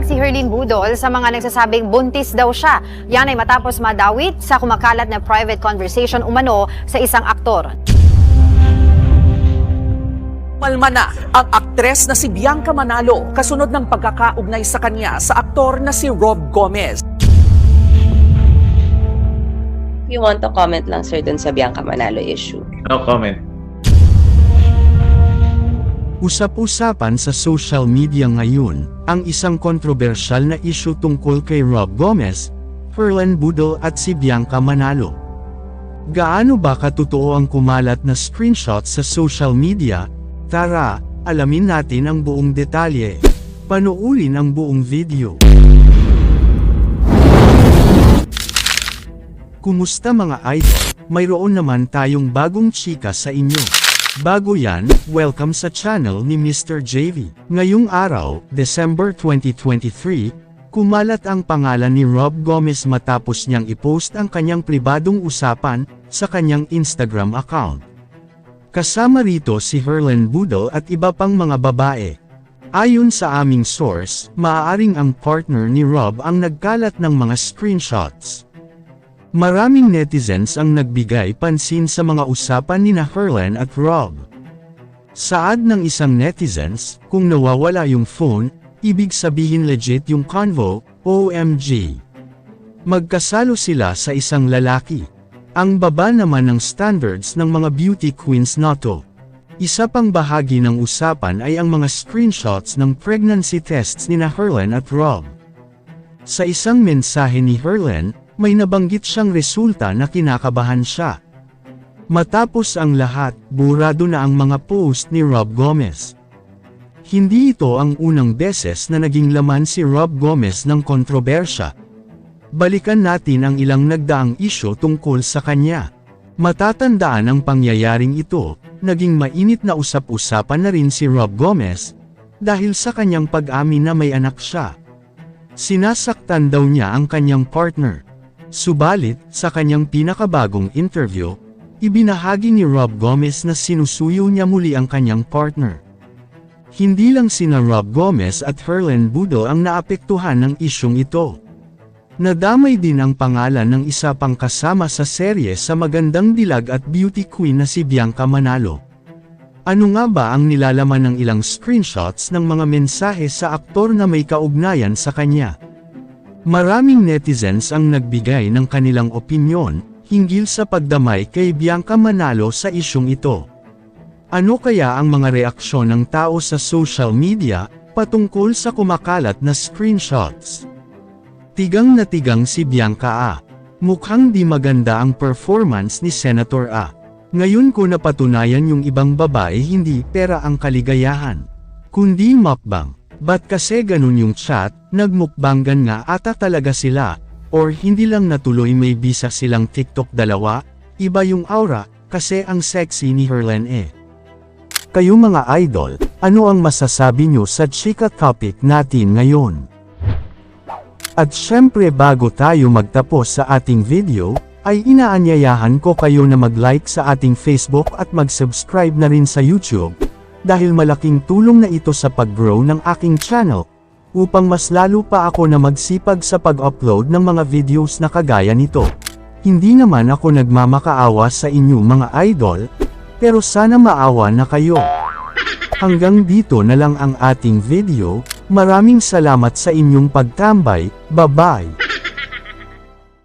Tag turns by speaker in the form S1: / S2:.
S1: Pumayag si Herlene Budol sa mga nagsasabing buntis daw siya. Yan ay matapos madawit sa kumakalat na private conversation umano sa isang aktor.
S2: Malma na ang aktres na si Bianca Manalo kasunod ng pagkakaugnay sa kanya sa aktor na si Rob Gomez.
S3: You want to comment lang, sir, dun sa Bianca Manalo issue?
S4: No comment.
S5: Usap-usapan sa social media ngayon, ang isang kontrobersyal na issue tungkol kay Rob Gomez, Herlene Budol at si Bianca Manalo. Gaano ba katotoo ang kumalat na screenshots sa social media? Tara, alamin natin ang buong detalye. Panoorin ang buong video. Kumusta mga idol? Mayroon naman tayong bagong chika sa inyo. Bago yan, welcome sa channel ni Mr. JV. Ngayong araw, December 2023, kumalat ang pangalan ni Rob Gomez matapos niyang i-post ang kanyang pribadong usapan sa kanyang Instagram account. Kasama rito si Herlene Budol at iba pang mga babae. Ayon sa aming source, maaaring ang partner ni Rob ang nagkalat ng mga screenshots. Maraming netizens ang nagbigay pansin sa mga usapan ni Herlene at Rob. Saad ng isang netizens, kung nawawala yung phone, ibig sabihin legit yung convo, OMG. Magkasalo sila sa isang lalaki. Ang baba naman ng standards ng mga beauty queens na to. Isa pang bahagi ng usapan ay ang mga screenshots ng pregnancy tests ni Herlene at Rob. Sa isang mensahe ni Herlene, may nabanggit siyang resulta na kinakabahan siya. Matapos ang lahat, burado na ang mga post ni Rob Gomez. Hindi ito ang unang beses na naging laman si Rob Gomez ng kontrobersya. Balikan natin ang ilang nagdaang isyu tungkol sa kanya. Matatandaan ang pangyayaring ito, naging mainit na usap-usapan na rin si Rob Gomez, dahil sa kanyang pag-amin na may anak siya. Sinasaktan daw niya ang kanyang partner. Subalit, sa kanyang pinakabagong interview, ibinahagi ni Rob Gomez na sinusuyo niya muli ang kanyang partner. Hindi lang sina Rob Gomez at Herlene Budol ang naapektuhan ng isyong ito. Nadamay din ang pangalan ng isa pang kasama sa serye sa magandang dilag at beauty queen na si Bianca Manalo. Ano nga ba ang nilalaman ng ilang screenshots ng mga mensahe sa aktor na may kaugnayan sa kanya? Maraming netizens ang nagbigay ng kanilang opinyon hinggil sa pagdamay kay Bianca Manalo sa isyong ito. Ano kaya ang mga reaksyon ng tao sa social media patungkol sa kumakalat na screenshots? Tigang na tigang si Bianca A. Mukhang di maganda ang performance ni Senator A. Ngayon ko napatunayan yung ibang babae hindi pera ang kaligayahan, kundi mukbang. Ba't kasi ganun yung chat, nagmukbanggan nga ata talaga sila, or hindi lang natuloy may bisa silang TikTok dalawa, iba yung aura, kasi ang sexy ni Herlene eh. Kayo mga idol, ano ang masasabi nyo sa chika topic natin ngayon? At syempre bago tayo magtapos sa ating video, ay inaanyayahan ko kayo na mag-like sa ating Facebook at mag-subscribe na rin sa YouTube. Dahil malaking tulong na ito sa pag-grow ng aking channel, upang mas lalo pa ako na magsipag sa pag-upload ng mga videos na kagaya nito. Hindi naman ako nagmamakaawa sa inyo mga idol, pero sana maawa na kayo. Hanggang dito na lang ang ating video, maraming salamat sa inyong pagtambay, bye-bye!